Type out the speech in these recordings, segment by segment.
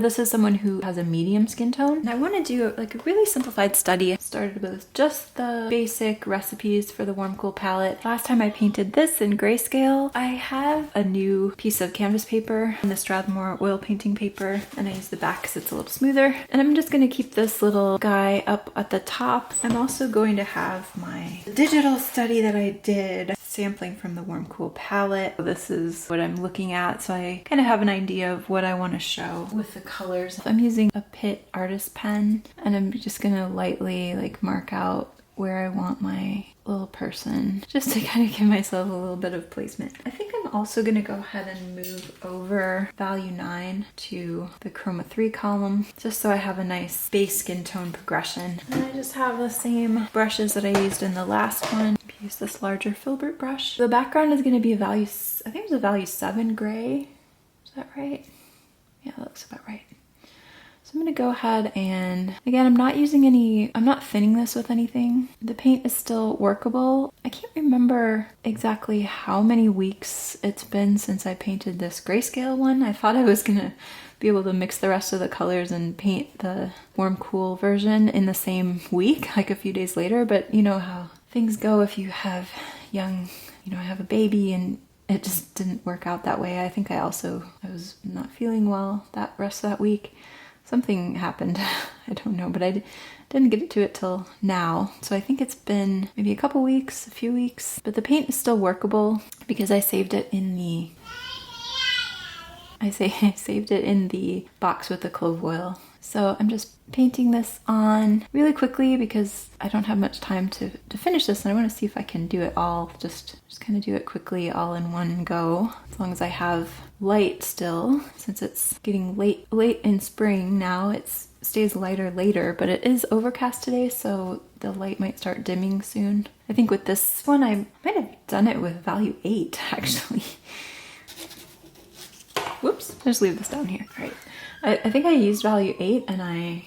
This is someone who has a medium skin tone, and I want to do like a really simplified study. I started with just the basic recipes for the Warm Cool palette. Last time I painted this in grayscale. I have a new piece of canvas paper and the Strathmore oil painting paper, and I use the back because it's a little smoother. And I'm just going to keep this little guy up at the top. I'm also going to have my digital study that I did, sampling from the Warm Cool palette. This is what I'm looking at, so I kind of have an idea of what I want to show with the colors. I'm using a Pitt artist pen, and I'm just gonna lightly like mark out where I want my little person, just to kind of give myself a little bit of placement. I think I'm also gonna go ahead and move over value 9 to the chroma 3 column, just so I have a nice base skin tone progression. And I just have the same brushes that I used in the last one. Use this larger filbert brush. The background is gonna be a value, I think it's a value 7 gray. Is that right? Yeah, that looks about right. So I'm gonna go ahead and, again, I'm not thinning this with anything. The paint is still workable. I can't remember exactly how many weeks it's been since I painted this grayscale one. I thought I was gonna be able to mix the rest of the colors and paint the Warm Cool version in the same week, like a few days later, but you know how things go if you have young, I have a baby, and it just didn't work out that way. I think I was not feeling well that rest of that week. Something happened, I don't know, but I didn't get to it till now. So I think it's been maybe a couple weeks, a few weeks, but the paint is still workable because I saved it in the I saved it in the box with the clove oil. So I'm just painting this on really quickly because I don't have much time to finish this, and I want to see if I can do it all, just kind of do it quickly all in one go, as long as I have light still. Since it's getting late in spring now, it stays lighter later, but it is overcast today, so the light might start dimming soon. I think with this one I might have done it with value 8 actually. Whoops, I'll just leave this down here. All right. I think I used value 8, and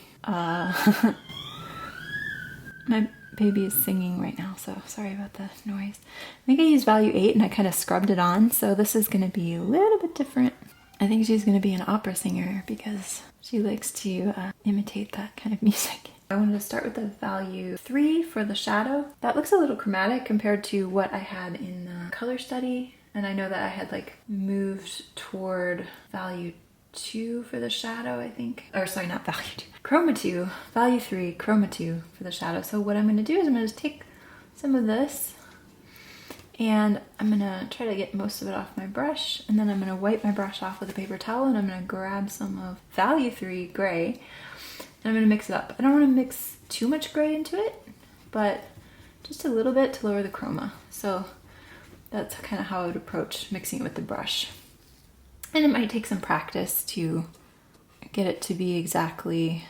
my baby is singing right now, so sorry about the noise. I think I used value 8 and I kind of scrubbed it on, so this is gonna be a little bit different. I think she's gonna be an opera singer because she likes to imitate that kind of music. I wanted to start with the value 3 for the shadow. That looks a little chromatic compared to what I had in the color study. And I know that I had like moved toward value 2 for the shadow, I think. Or sorry, not value 2. Chroma 2, value 3, chroma 2 for the shadow. So what I'm gonna do is I'm gonna just take some of this and I'm gonna try to get most of it off my brush, and then I'm gonna wipe my brush off with a paper towel, and I'm gonna grab some of value 3 gray and I'm gonna mix it up. I don't wanna mix too much gray into it, but just a little bit to lower the chroma. So that's kind of how I would approach mixing it with the brush. And it might take some practice to get it to be exactly,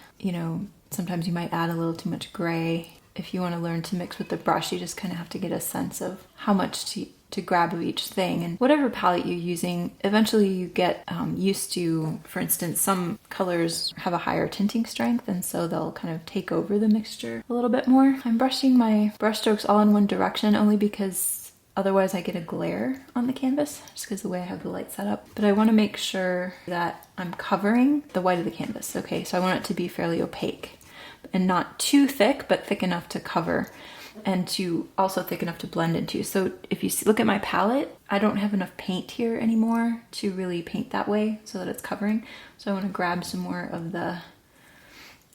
sometimes you might add a little too much gray. If you want to learn to mix with the brush, you just kind of have to get a sense of how much to grab of each thing. And whatever palette you're using, eventually you get used to, for instance, some colors have a higher tinting strength, and so they'll kind of take over the mixture a little bit more. I'm brushing my brush strokes all in one direction only because otherwise I get a glare on the canvas, just because of the way I have the light set up. But I want to make sure that I'm covering the white of the canvas. Okay, so I want it to be fairly opaque and not too thick, but thick enough to cover, and to also thick enough to blend into. So if you look at my palette, I don't have enough paint here anymore to really paint that way so that it's covering. So I want to grab some more of the,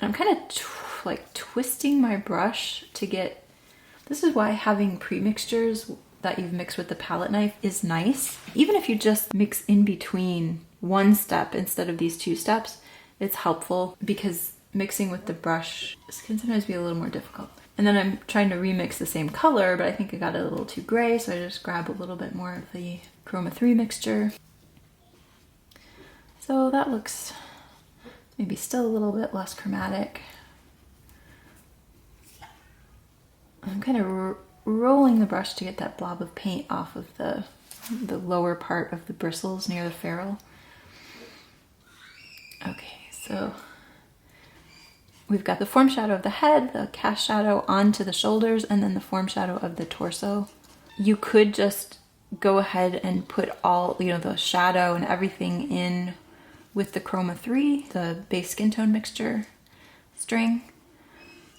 I'm kind of like twisting my brush to get, this is why having pre-mixtures that you've mixed with the palette knife is nice. Even if you just mix in between one step instead of these 2 steps, it's helpful because mixing with the brush can sometimes be a little more difficult. And then I'm trying to remix the same color, but I think I got it a little too gray, so I just grab a little bit more of the chroma 3 mixture. So that looks maybe still a little bit less chromatic. I'm kind of rolling the brush to get that blob of paint off of the lower part of the bristles near the ferrule. Okay, so we've got the form shadow of the head, the cast shadow onto the shoulders, and then the form shadow of the torso. You could just go ahead and put all, the shadow and everything in with the Chroma 3, the base skin tone mixture string.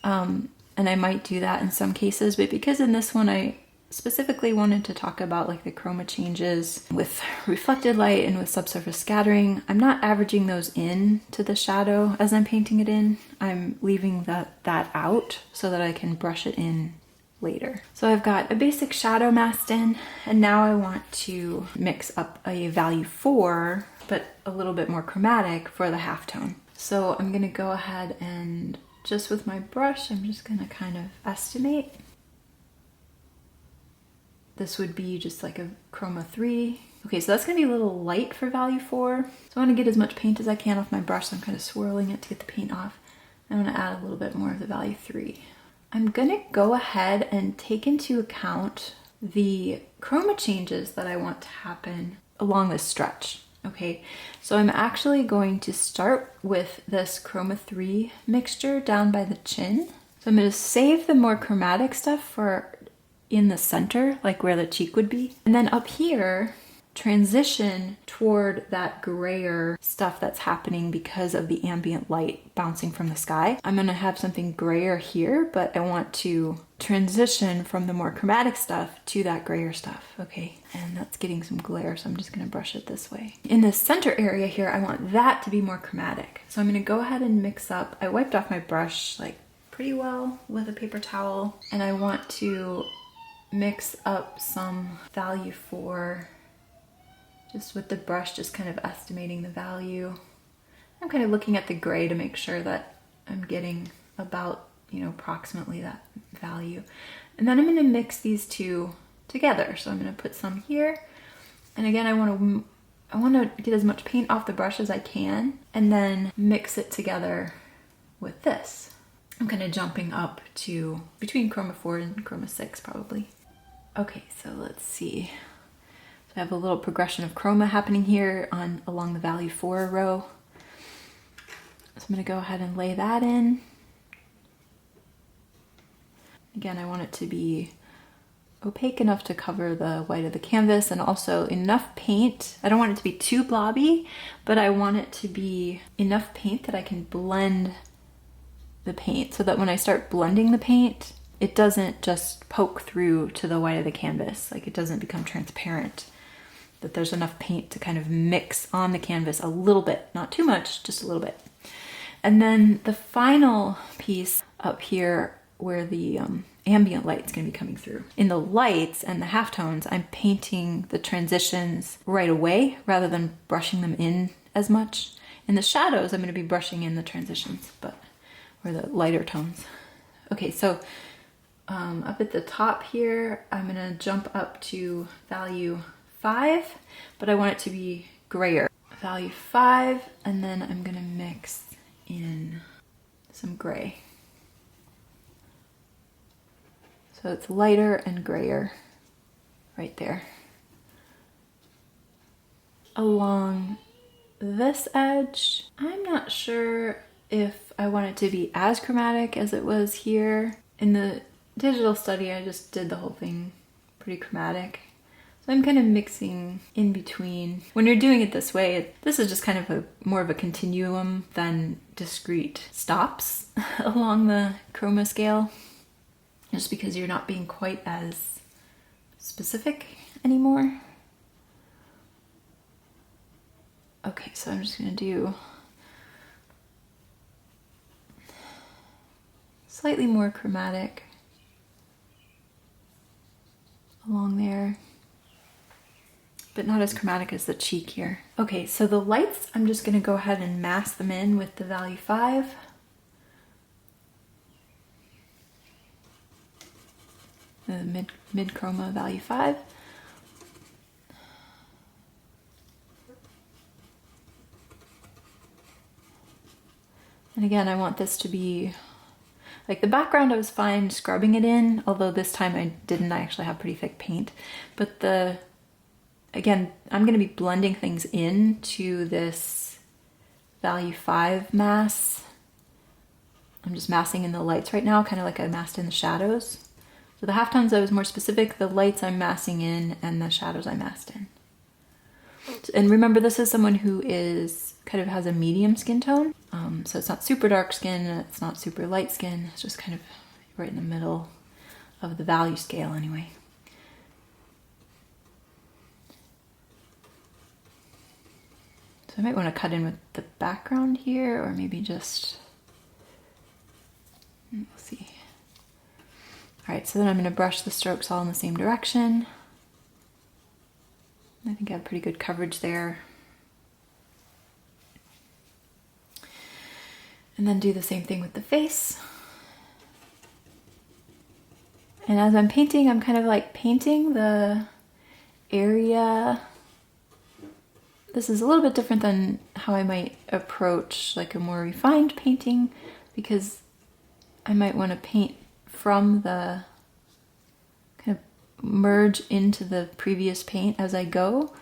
And I might do that in some cases, but because in this one I specifically wanted to talk about like the chroma changes with reflected light and with subsurface scattering, I'm not averaging those in to the shadow as I'm painting it in. I'm leaving that out so that I can brush it in later. So I've got a basic shadow masked in, and now I want to mix up a value 4, but a little bit more chromatic for the halftone. So I'm gonna go ahead and just with my brush, I'm just gonna kind of estimate. This would be just like a Chroma 3. Okay, so that's gonna be a little light for value 4. So I wanna get as much paint as I can off my brush, so I'm kind of swirling it to get the paint off. I wanna add a little bit more of the value 3. I'm gonna go ahead and take into account the chroma changes that I want to happen along this stretch. Okay, so I'm actually going to start with this Chroma 3 mixture down by the chin. So I'm gonna save the more chromatic stuff for in the center, like where the cheek would be. And then up here, transition toward that grayer stuff that's happening because of the ambient light bouncing from the sky. I'm gonna have something grayer here, but I want to transition from the more chromatic stuff to that grayer stuff, okay? And that's getting some glare, so I'm just gonna brush it this way. In the center area here, I want that to be more chromatic. So I'm gonna go ahead and mix up, I wiped off my brush like pretty well with a paper towel, and I want to mix up some value 4 just with the brush, just kind of estimating the value. I'm kind of looking at the gray to make sure that I'm getting about, you know, approximately that value. And then I'm gonna mix these two together. So I'm gonna put some here. And again, I wanna get as much paint off the brush as I can and then mix it together with this. I'm kind of jumping up to between Chroma 4 and Chroma 6 probably. Okay, so let's see. So I have a little progression of chroma happening here along the value 4 row. So I'm gonna go ahead and lay that in. Again, I want it to be opaque enough to cover the white of the canvas and also enough paint. I don't want it to be too blobby, but I want it to be enough paint that I can blend the paint so that when I start blending the paint, it doesn't just poke through to the white of the canvas, like it doesn't become transparent, that there's enough paint to kind of mix on the canvas a little bit, not too much, just a little bit. And then the final piece up here where the ambient light's gonna be coming through. In the lights and the halftones, I'm painting the transitions right away rather than brushing them in as much. In the shadows, I'm gonna be brushing in the transitions, or the lighter tones. Okay, so up at the top here, I'm gonna jump up to value 5, but I want it to be grayer. Value 5, and then I'm gonna mix in some gray. So it's lighter and grayer right there. Along this edge, I'm not sure if I want it to be as chromatic as it was here. In the digital study, I just did the whole thing pretty chromatic. So I'm kind of mixing in between. When you're doing it this way, this is just kind of more of a continuum than discrete stops along the chroma scale, just because you're not being quite as specific anymore. Okay, so I'm just gonna do slightly more chromatic along there, but not as chromatic as the cheek here. Okay, so the lights, I'm just gonna go ahead and mask them in with the value 5. The mid chroma value 5. And again, I want this to be, like the background I was fine scrubbing it in, although this time I didn't, I actually have pretty thick paint. But again, I'm gonna be blending things into this value 5 mass. I'm just massing in the lights right now, kind of like I masked in the shadows. So the halftones I was more specific, the lights I'm massing in, and the shadows I masked in. And remember, this is someone who is kind of has a medium skin tone. So it's not super dark skin, it's not super light skin, it's just kind of right in the middle of the value scale anyway. So I might want to cut in with the background here, or maybe just, we'll see. All right, so then I'm going to brush the strokes all in the same direction. I think I have pretty good coverage there. And then do the same thing with the face. And as I'm painting, I'm kind of like painting the area. This is a little bit different than how I might approach like a more refined painting, because I might want to paint from the kind of merge into the previous paint as I go.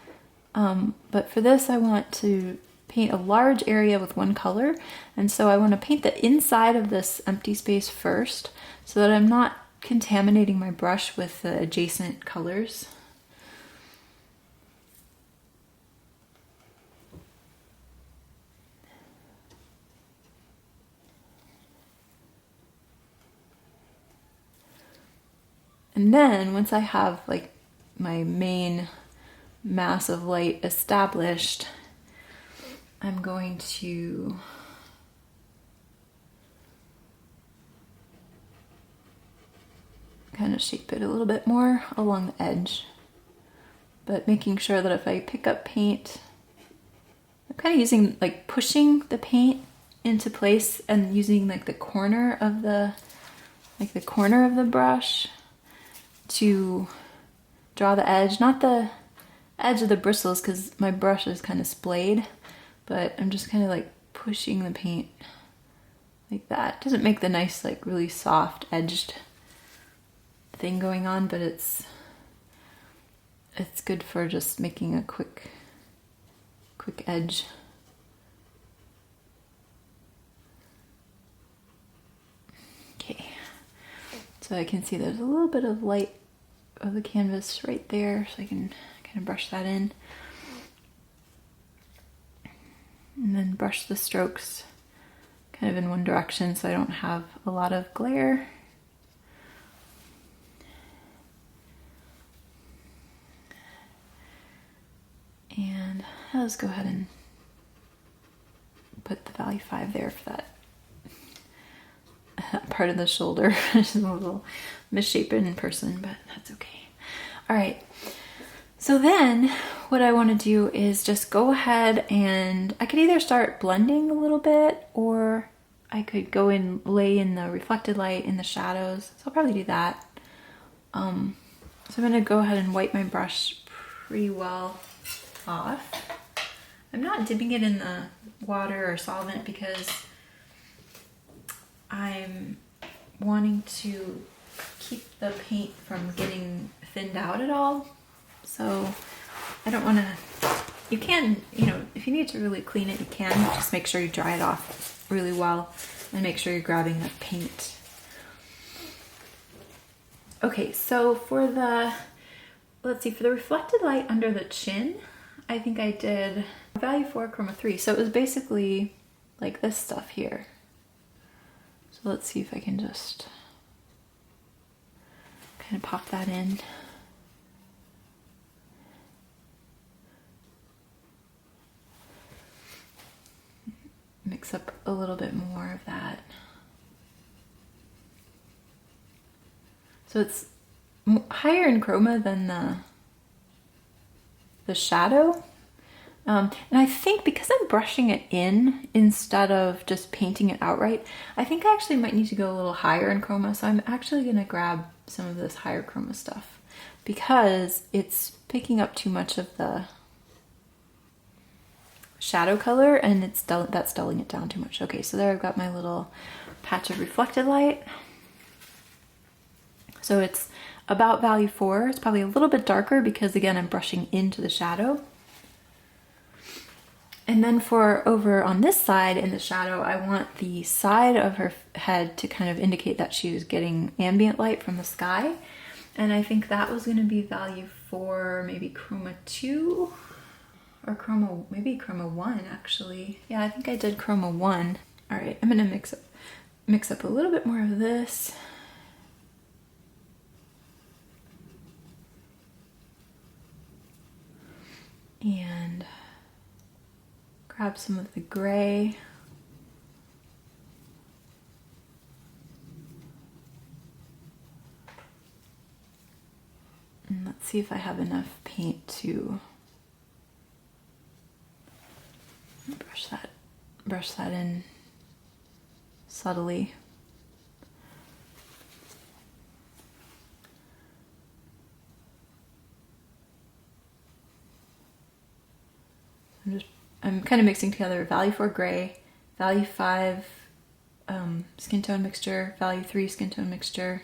But for this, I want to paint a large area with one color. And so I want to paint the inside of this empty space first so that I'm not contaminating my brush with the adjacent colors. And then once I have like my main mass of light established, I'm going to kind of shape it a little bit more along the edge, but making sure that if I pick up paint, I'm kind of using like pushing the paint into place and using like the corner of the brush to draw the edge, not the edge of the bristles because my brush is kind of splayed, but I'm just kind of like pushing the paint like that. Doesn't make the nice like really soft edged thing going on, but it's good for just making a quick edge. Okay, so I can see there's a little bit of light of the canvas right there, so I can kind of brush that in. And then brush the strokes kind of in one direction so I don't have a lot of glare. And let's go ahead and put the value 5 there for that part of the shoulder. It's a little misshapen in person, but that's okay. All right. So then what I want to do is just go ahead and I could either start blending a little bit, or I could go and lay in the reflected light in the shadows. So I'll probably do that. So I'm going to go ahead and wipe my brush pretty well off. I'm not dipping it in the water or solvent because I'm wanting to keep the paint from getting thinned out at all. So I don't want to, you can, if you need to really clean it, you can. Just make sure you dry it off really well and make sure you're grabbing the paint. Okay, so for the, let's see, for the reflected light under the chin, I think I did value 4, chroma 3. So it was basically like this stuff here. So let's see if I can just kind of pop that in. Mix up a little bit more of that. So it's higher in chroma than the shadow. And I think because I'm brushing it in instead of just painting it outright, I think I actually might need to go a little higher in chroma. So I'm actually going to grab some of this higher chroma stuff because it's picking up too much of the shadow color and that's dulling it down too much. Okay, so there I've got my little patch of reflected light. So it's about value 4. It's probably a little bit darker because again I'm brushing into the shadow. And then for over on this side in the shadow, I want the side of her head to kind of indicate that she was getting ambient light from the sky. And I think that was going to be value 4, maybe chroma 2. or chroma, maybe chroma 1 actually. Yeah, I think I did chroma 1. All right, I'm gonna mix up a little bit more of this. And grab some of the gray. And let's see if I have enough paint to brush that in subtly. I'm kind of mixing together value 4 gray, value 5 skin tone mixture, value 3 skin tone mixture.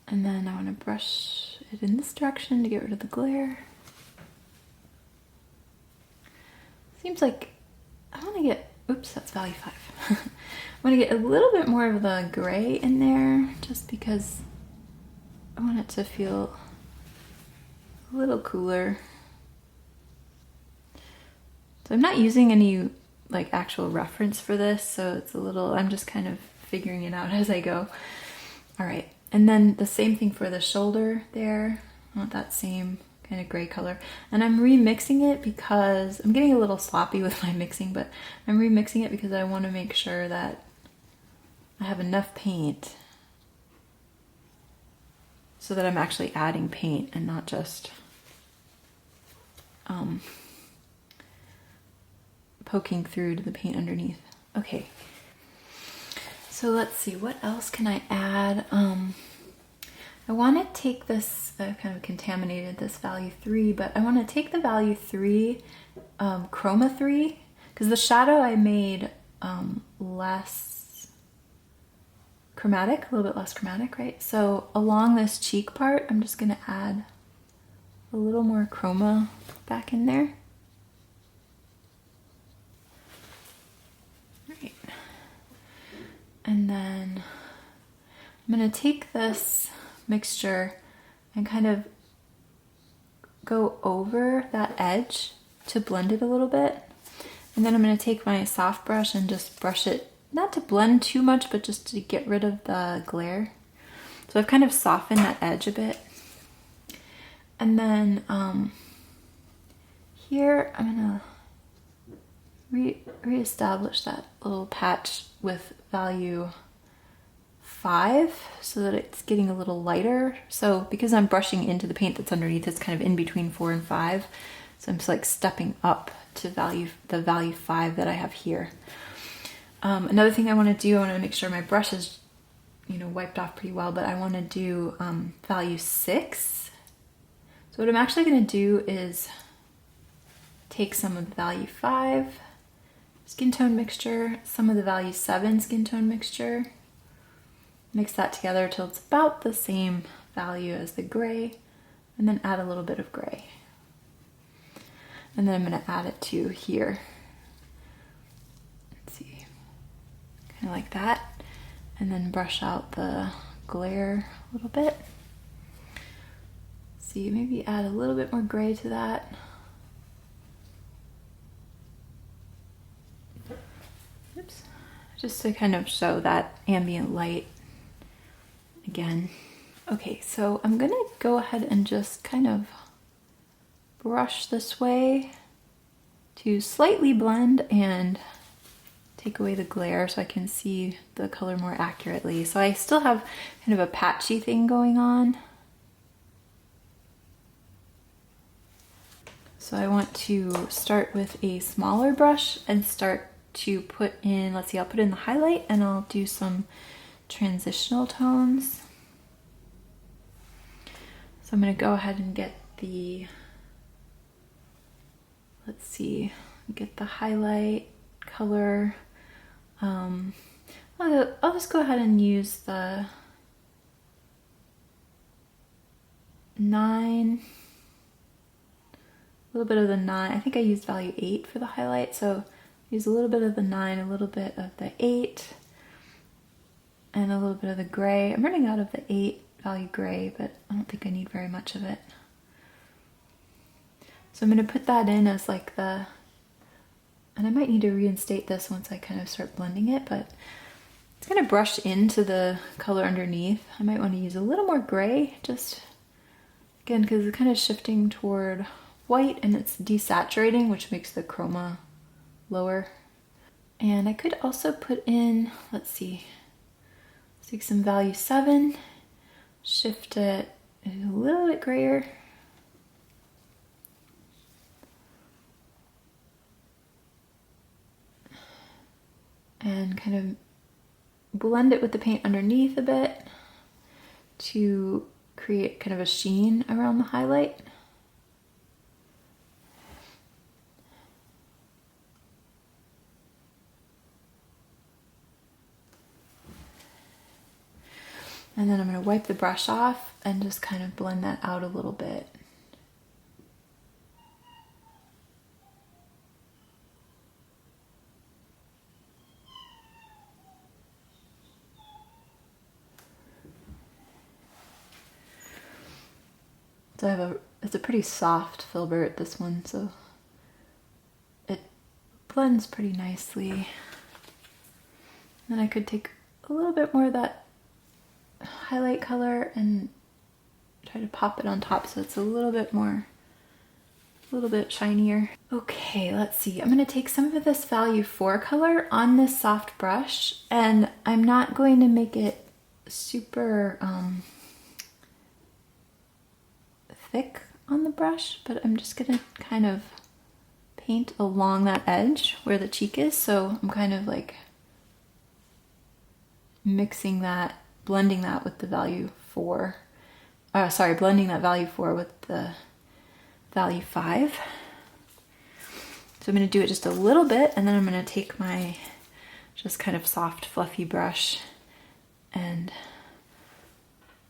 And then I want to brush it in this direction to get rid of the glare. Seems like I want to get, oops, that's value 5. I want to get a little bit more of the gray in there just because I want it to feel a little cooler. So I'm not using any like actual reference for this, so it's a little, I'm just kind of figuring it out as I go. All right, and then the same thing for the shoulder there. I want that same kind of gray color. And I'm remixing it because I'm getting a little sloppy with my mixing, but I'm remixing it because I want to make sure that I have enough paint so that I'm actually adding paint and not just poking through to the paint underneath. Okay, so let's see, what else can I add? I want to take this, I've kind of contaminated this value 3, but I want to take the value 3, chroma 3, because the shadow I made less chromatic, a little bit less chromatic, right? So along this cheek part, I'm just going to add a little more chroma back in there. Right. And then I'm going to take this mixture and kind of go over that edge to blend it a little bit. And then I'm going to take my soft brush and just brush it, not to blend too much, but just to get rid of the glare. So I've kind of softened that edge a bit. And then here I'm going to reestablish that little patch with value 5 so that it's getting a little lighter. So because I'm brushing into the paint that's underneath, it's kind of in between 4 and 5. So I'm just like stepping up to the value 5 that I have here. Another thing I want to do, I want to make sure my brush is, you know, wiped off pretty well, but I want to do value 6. So what I'm actually going to do is take some of the value 5 skin tone mixture, some of the value 7 skin tone mixture, mix that together till it's about the same value as the gray, and then add a little bit of gray. And then I'm going to add it to here. Let's see, kind of like that. And then brush out the glare a little bit. See, maybe add a little bit more gray to that. Oops. Just to kind of show that ambient light again. Okay, so I'm gonna go ahead and just kind of brush this way to slightly blend and take away the glare so I can see the color more accurately. So I still have kind of a patchy thing going on. So I want to start with a smaller brush and start to put in, let's see, I'll put in the highlight and I'll do some transitional tones. So I'm going to go ahead and get the, let's see, get the highlight color. I'll just go ahead and use the 9 little bit of the 9. I think I used value 8 for the highlight, so use a little bit of the 9, a little bit of the 8, and a little bit of the gray. I'm running out of the 8 value gray, but I don't think I need very much of it. So I'm going to put that in as like the, and I might need to reinstate this once I kind of start blending it, but it's going to brush into the color underneath. I might want to use a little more gray, just again, because it's kind of shifting toward white and it's desaturating, which makes the chroma lower. And I could also put in, let's see, take some value 7, shift it a little bit grayer. And kind of blend it with the paint underneath a bit to create kind of a sheen around the highlight. And then I'm going to wipe the brush off and just kind of blend that out a little bit. So it's a pretty soft filbert, this one, so it blends pretty nicely. Then I could take a little bit more of that highlight color and try to pop it on top so it's a little bit shinier. Okay, let's see. I'm going to take some of this value 4 color on this soft brush, and I'm not going to make it super thick on the brush, but I'm just gonna kind of paint along that edge where the cheek is. So I'm kind of like mixing that, blending that with the value 4. Blending that value 4 with the value 5. So I'm gonna do it just a little bit, and then I'm gonna take my just kind of soft, fluffy brush and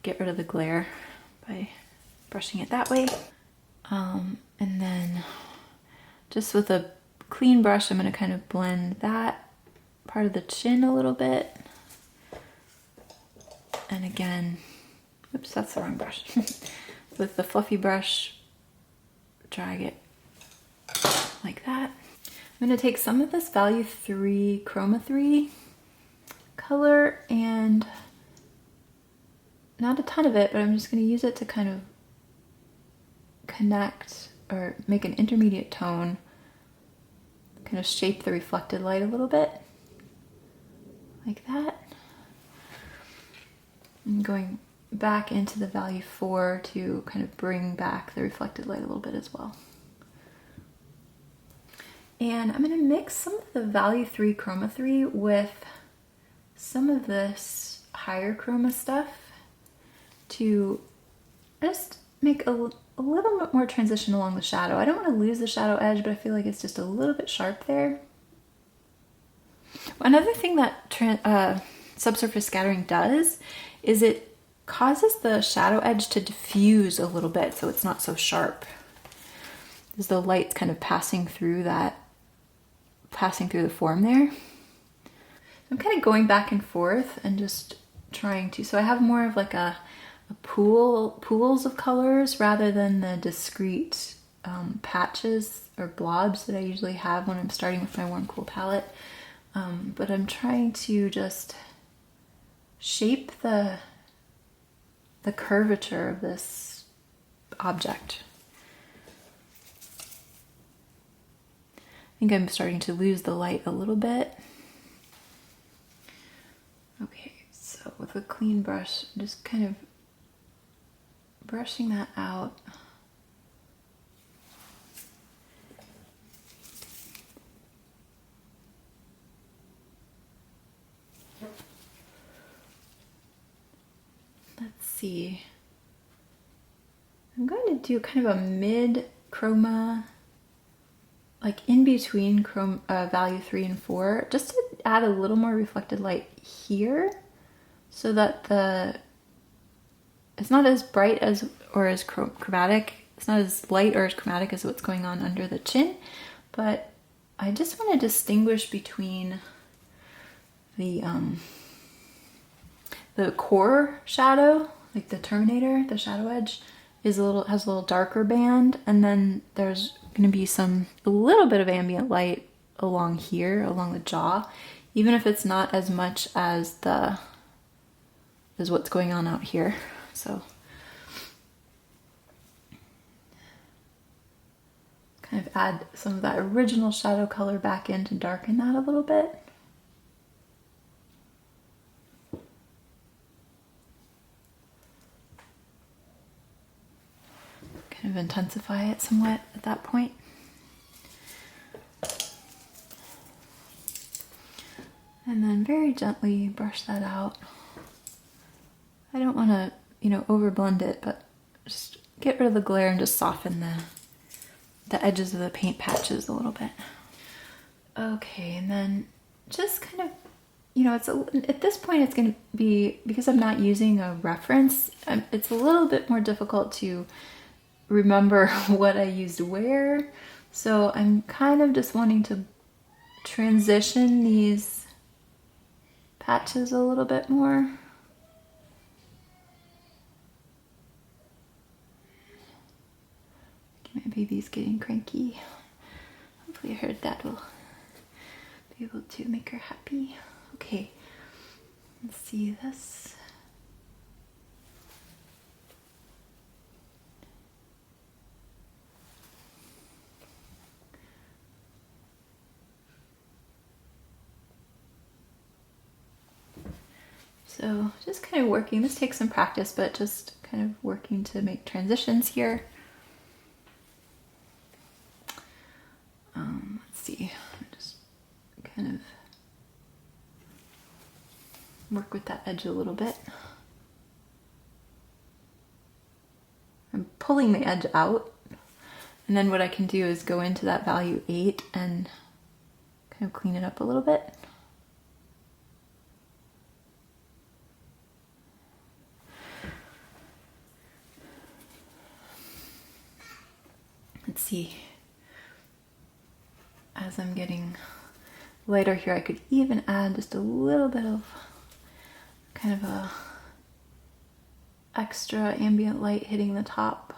get rid of the glare by brushing it that way. And then just with a clean brush, I'm going to kind of blend that part of the chin a little bit. And again, oops, that's the wrong brush. With the fluffy brush, drag it like that. I'm going to take some of this value 3 chroma 3 color, and not a ton of it, but I'm just going to use it to kind of connect or make an intermediate tone, kind of shape the reflected light a little bit like that. And going back into the value 4 to kind of bring back the reflected light a little bit as well. And I'm going to mix some of the value 3 chroma 3 with some of this higher chroma stuff to just make a little bit more transition along the shadow. I don't want to lose the shadow edge, but I feel like it's just a little bit sharp there. Another thing that subsurface scattering does is it causes the shadow edge to diffuse a little bit, so it's not so sharp. As the light's kind of passing through the form there. I'm kind of going back and forth and just trying to, so I have more of like a pools of colors rather than the discrete patches or blobs that I usually have when I'm starting with my warm cool palette. But I'm trying to just shape the curvature of this object. I think I'm starting to lose the light a little bit. Okay, so with a clean brush, just kind of brushing that out. Let's see. I'm going to do kind of a mid chroma, like in between value 3 and 4, just to add a little more reflected light here so that it's not as bright as or as chromatic it's not as light or as chromatic as what's going on under the chin, but I just want to distinguish between the core shadow, like the Terminator, the shadow edge, has a little darker band, and then there's going to be a little bit of ambient light along here, along the jaw, even if it's not as much as what's going on out here. So kind of add some of that original shadow color back in to darken that a little bit. Kind of intensify it somewhat at that point. And then very gently brush that out. I don't want to, overblend it, but just get rid of the glare and just soften the edges of the paint patches a little bit. Okay, and then just kind of, at this point it's going to be, because I'm not using a reference, it's a little bit more difficult to remember what I used where. So I'm kind of just wanting to transition these patches a little bit more. My baby's getting cranky. Hopefully I heard that will be able to make her happy. Okay, let's see this. So just kind of working, this takes some practice, but just kind of working to make transitions here. Let's see, just kind of work with that edge a little bit. I'm pulling the edge out, and then what I can do is go into that value 8 and kind of clean it up a little bit. Let's see, as I'm getting lighter here, I could even add just a little bit of kind of a extra ambient light hitting the top.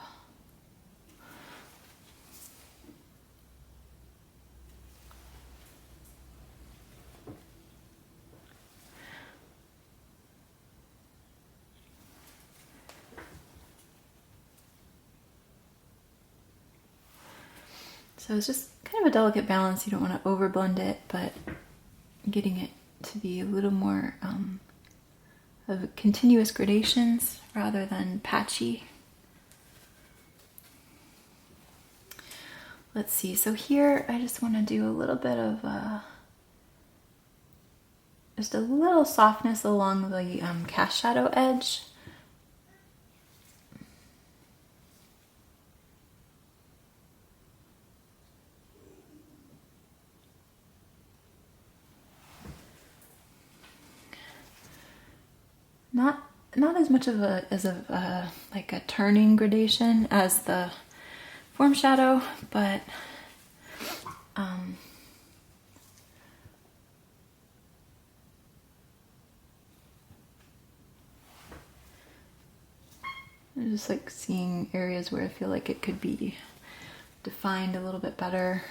So it's just kind of a delicate balance. You don't want to overblend it, but getting it to be a little more of continuous gradations rather than patchy. Let's see, so here I just want to do a little bit of just a little softness along the cast shadow edge. Not as much of a like a turning gradation as the form shadow, but I'm just like seeing areas where I feel like it could be defined a little bit better.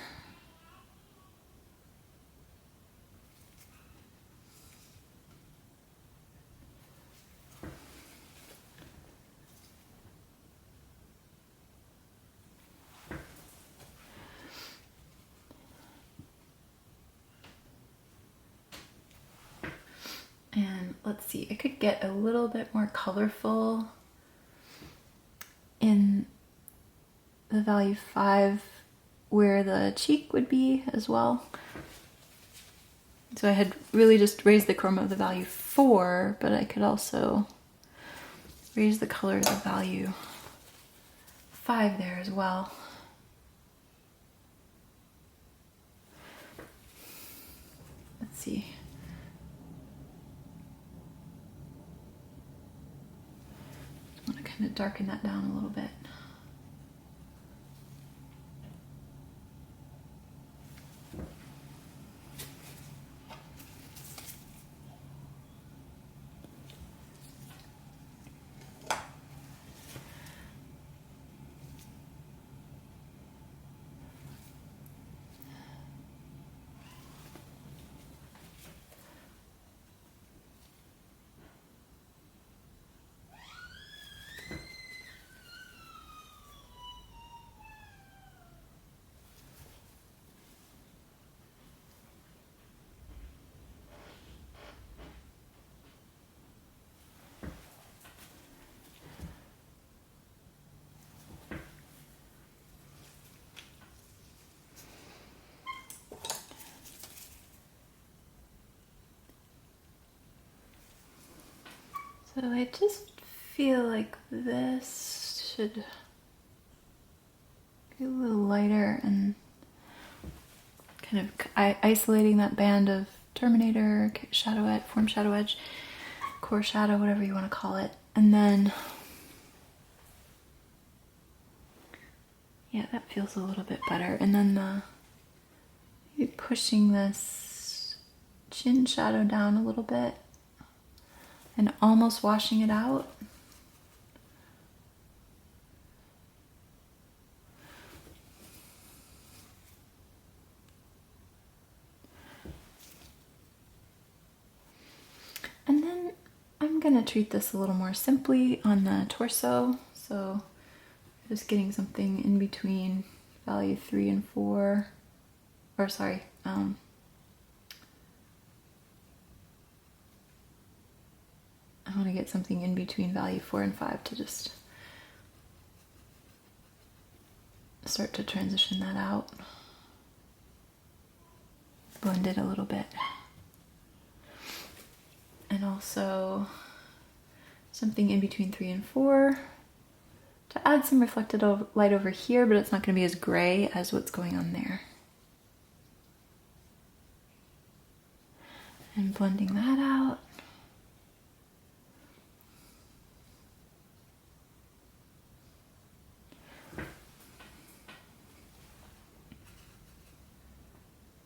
And let's see, I could get a little bit more colorful in the value 5 where the cheek would be as well. So I had really just raised the chroma of the value 4, but I could also raise the color of the value 5 there as well. Let's see. I want to kind of darken that down a little bit. So I just feel like this should be a little lighter and kind of isolating that band of Terminator, shadow edge, form shadow edge, core shadow, whatever you want to call it. And then, yeah, that feels a little bit better. And then maybe pushing this chin shadow down a little bit and almost washing it out. And then I'm gonna treat this a little more simply on the torso. So just getting something in between value 3 and 4, or sorry, I want to get something in between value 4 and 5 to just start to transition that out. Blend it a little bit. And also something in between 3 and 4 to add some reflected light over here, but it's not going to be as gray as what's going on there. And blending that out.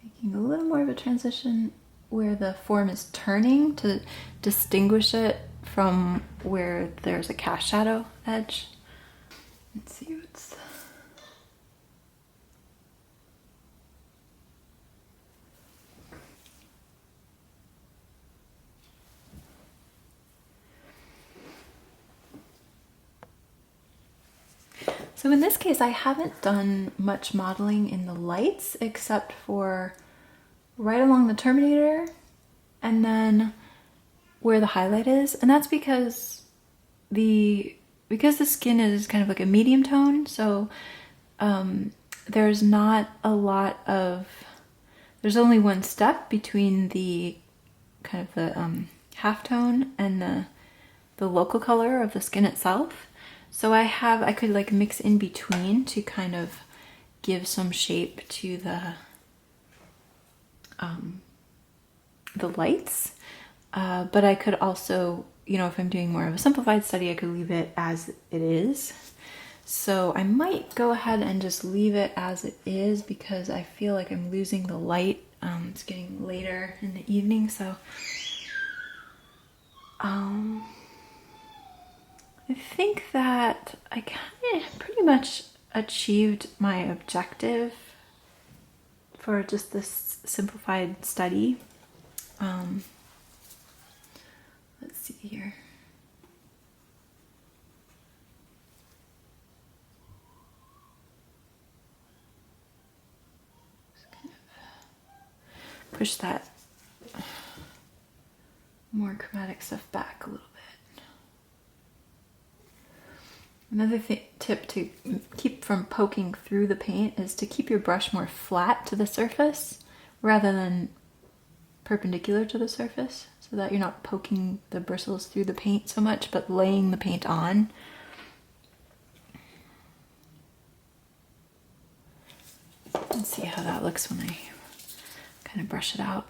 Making a little more of a transition where the form is turning to distinguish it from where there's a cast shadow edge. Let's see what's... So in this case, I haven't done much modeling in the lights except for right along the Terminator and then where the highlight is. And that's because the skin is kind of like a medium tone, so there's not a lot of, there's only one step between the kind of the halftone and the local color of the skin itself. So I could like mix in between to kind of give some shape to the lights. But I could also, you know, if I'm doing more of a simplified study, I could leave it as it is. So I might go ahead and just leave it as it is because I feel like I'm losing the light. It's getting later in the evening, so I think that I kind of pretty much achieved my objective for just this simplified study. Let's see here. Just kind of push that more chromatic stuff back a little bit. Another tip to keep from poking through the paint is to keep your brush more flat to the surface rather than perpendicular to the surface, so that you're not poking the bristles through the paint so much, but laying the paint on. Let's see how that looks when I kind of brush it out.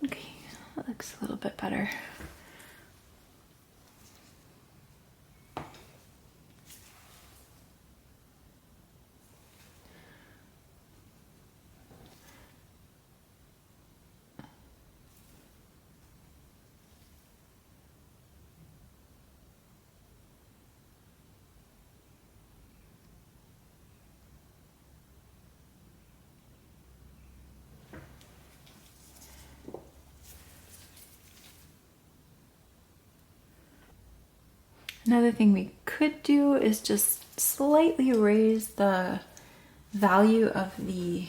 Okay, that looks a little bit better. Another thing we could do is just slightly raise the value of the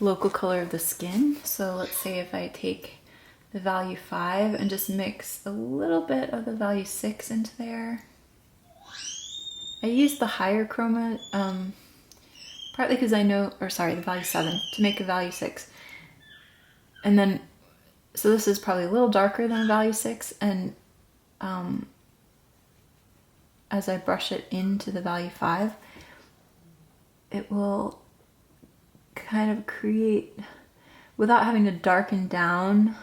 local color of the skin. So let's say if I take the value 5 and just mix a little bit of the value 6 into there. I use the higher chroma Partly because I know, or sorry, the value 7 to make a value 6. And then, so this is probably a little darker than a value 6, and as I brush it into the value 5, it will kind of create, without having to darken down,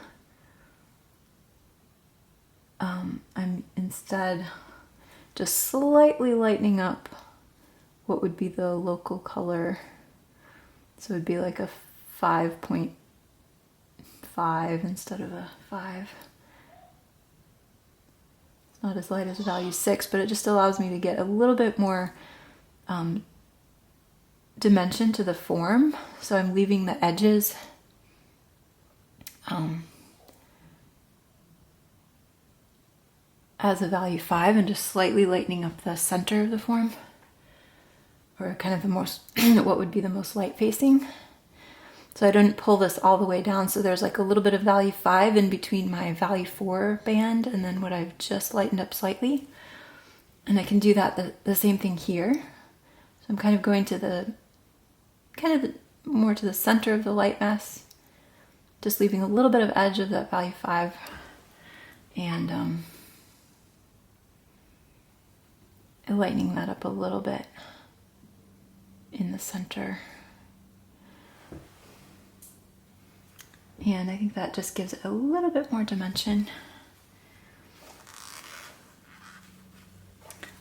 I'm instead just slightly lightening up what would be the local color. So it would be like a 5.5 instead of a 5. It's not as light as value 6, but it just allows me to get a little bit more dimension to the form. So I'm leaving the edges as a value 5 and just slightly lightening up the center of the form, or kind of the most, what would be the most light facing. So I didn't pull this all the way down, so there's like a little bit of value 5 in between my value 4 band and then what I've just lightened up slightly. And I can do that the same thing here. So I'm kind of going to the, more to the center of the light mass, just leaving a little bit of edge of that value 5, and lightening that up a little bit in the center. And I think that just gives it a little bit more dimension.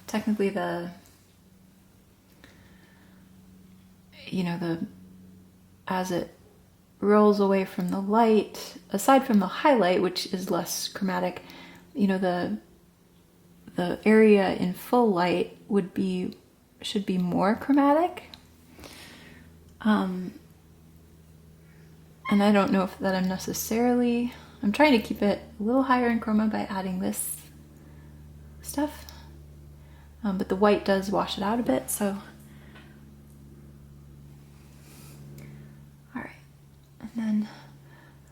Technically as it rolls away from the light, aside from the highlight, which is less chromatic, the area in full light should be more chromatic. And I don't know if that I'm trying to keep it a little higher in chroma by adding this stuff. But the white does wash it out a bit, so. All right, and then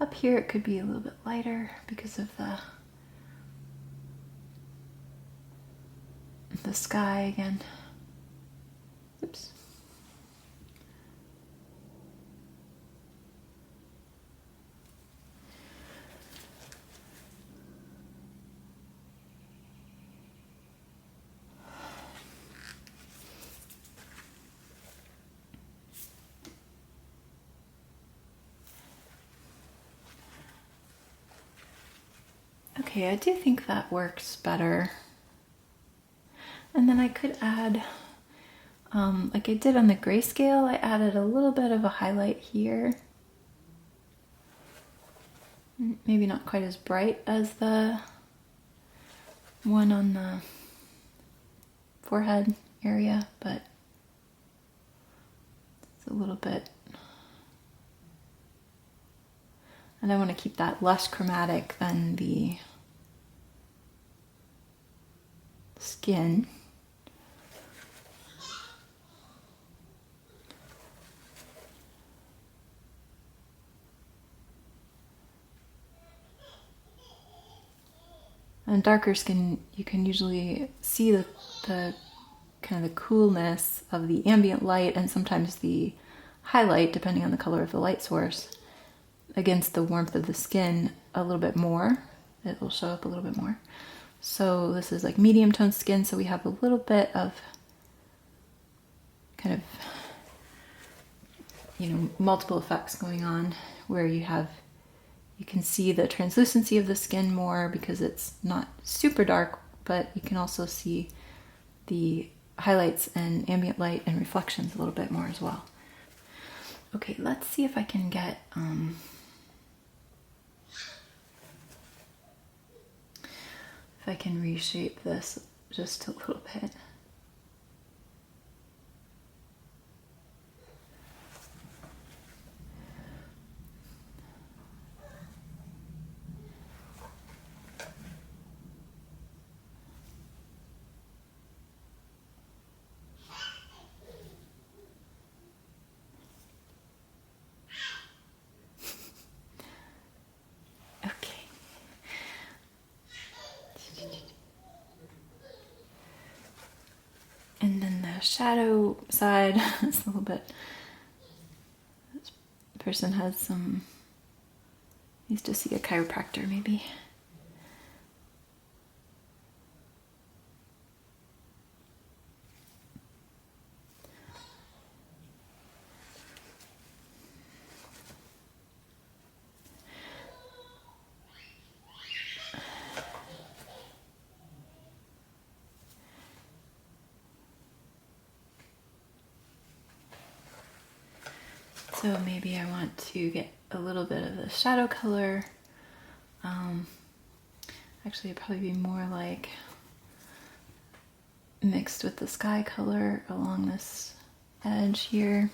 up here it could be a little bit lighter because of the sky again. Oops. Okay, I do think that works better. And then I could add, like I did on the grayscale, I added a little bit of a highlight here. Maybe not quite as bright as the one on the forehead area, but it's a little bit. And I want to keep that less chromatic than the skin. And darker skin, you can usually see the kind of the coolness of the ambient light and sometimes the highlight, depending on the color of the light source, against the warmth of the skin a little bit more. It will show up a little bit more. So this is like medium tone skin, so we have a little bit of kind of, multiple effects going on where you can see the translucency of the skin more because it's not super dark, but you can also see the highlights and ambient light and reflections a little bit more as well. Okay, let's see if I can get if I can reshape this just a little bit. And then the shadow side is a little bit, this person has some, needs to see a chiropractor maybe. So maybe I want to get a little bit of the shadow color. Actually, it'd probably be more like mixed with the sky color along this edge here.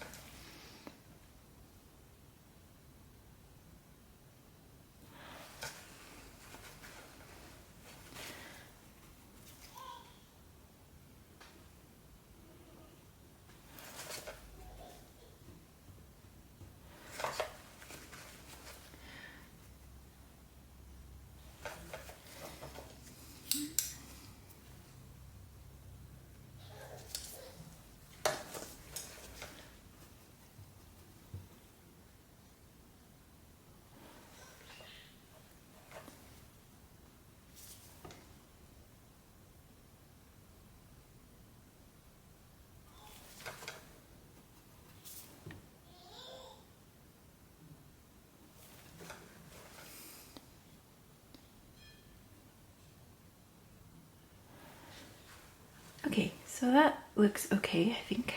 Okay, so that looks okay, I think.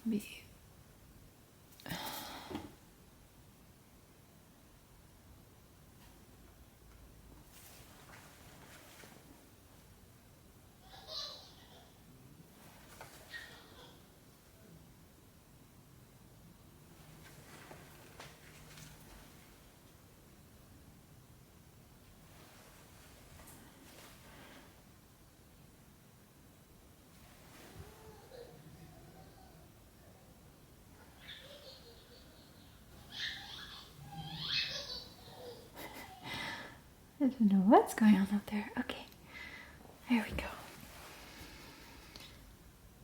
Maybe. I don't know what's going on up there. Okay, there we go.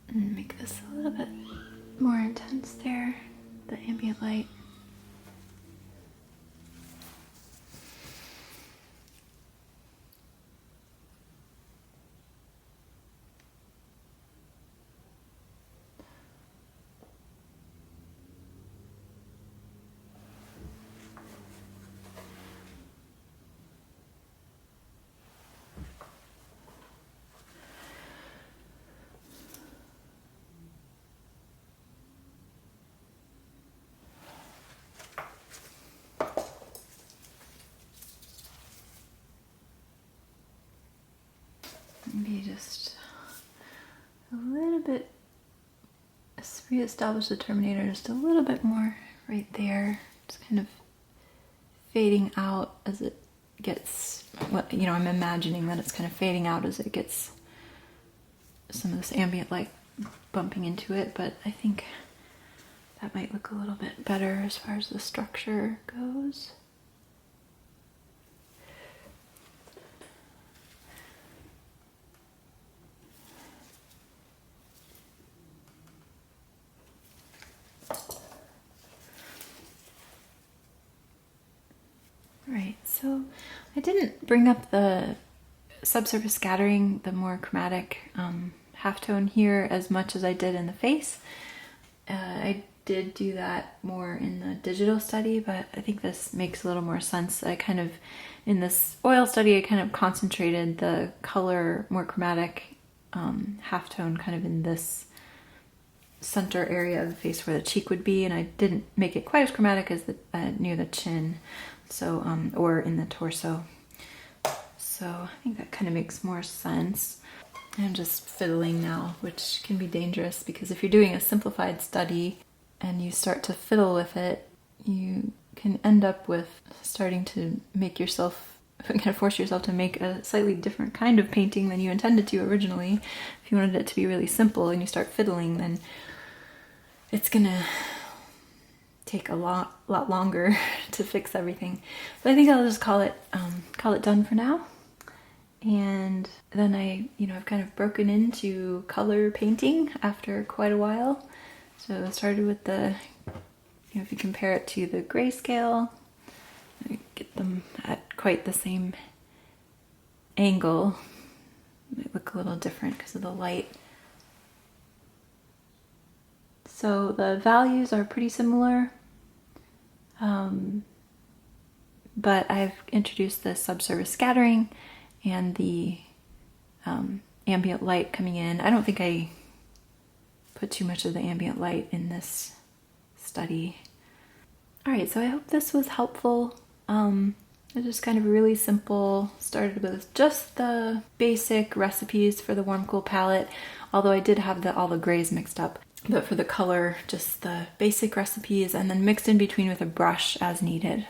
And make this a little bit more intense there, the ambient light. Maybe just a little bit, reestablish the terminator just a little bit more right there. Just kind of fading out as it gets, you know, I'm imagining that it's kind of fading out as it gets some of this ambient light bumping into it, but I think that might look a little bit better as far as the structure goes. Right, so I didn't bring up the subsurface scattering, the more chromatic halftone here as much as I did in the face. I did do that more in the digital study, but I think this makes a little more sense. I kind of, in this oil study, I kind of concentrated the color, more chromatic halftone kind of in this center area of the face where the cheek would be, and I didn't make it quite as chromatic as the near the chin, so or in the torso. So I think that kind of makes more sense. I'm just fiddling now, which can be dangerous because if you're doing a simplified study and you start to fiddle with it, you can end up with starting to make yourself, kind of force yourself to make a slightly different kind of painting than you intended to originally. If you wanted it to be really simple and you start fiddling, then it's gonna take a lot longer to fix everything. But I think I'll just call it done for now. And then I've kind of broken into color painting after quite a while. So I started with if you compare it to the grayscale, I get them at quite the same angle. They look a little different because of the light. So the values are pretty similar, but I've introduced the subsurface scattering and the ambient light coming in. I don't think I put too much of the ambient light in this study. Alright, so I hope this was helpful. It's just kind of really simple. Started with just the basic recipes for the warm cool palette, although I did have all the grays mixed up. But for the color, just the basic recipes and then mixed in between with a brush as needed.